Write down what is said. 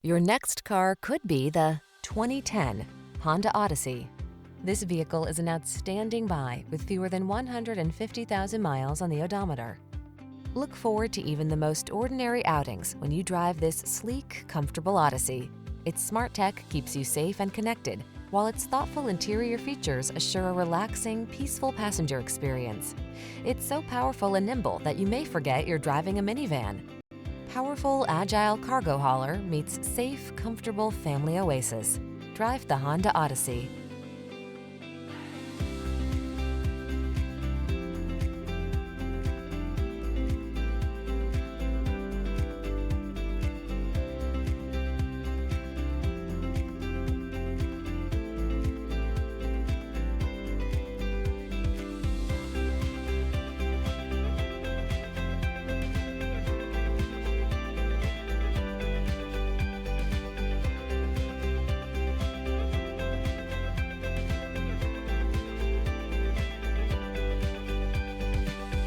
Your next car could be the 2010 Honda Odyssey. This vehicle is an outstanding buy with fewer than 150,000 miles on the odometer. Look forward to even the most ordinary outings when you drive this sleek, comfortable Odyssey. Its smart tech keeps you safe and connected, while its thoughtful interior features assure a relaxing, peaceful passenger experience. It's so powerful and nimble that you may forget you're driving a minivan. Powerful, agile cargo hauler meets safe, comfortable family oasis. Drive the Honda Odyssey.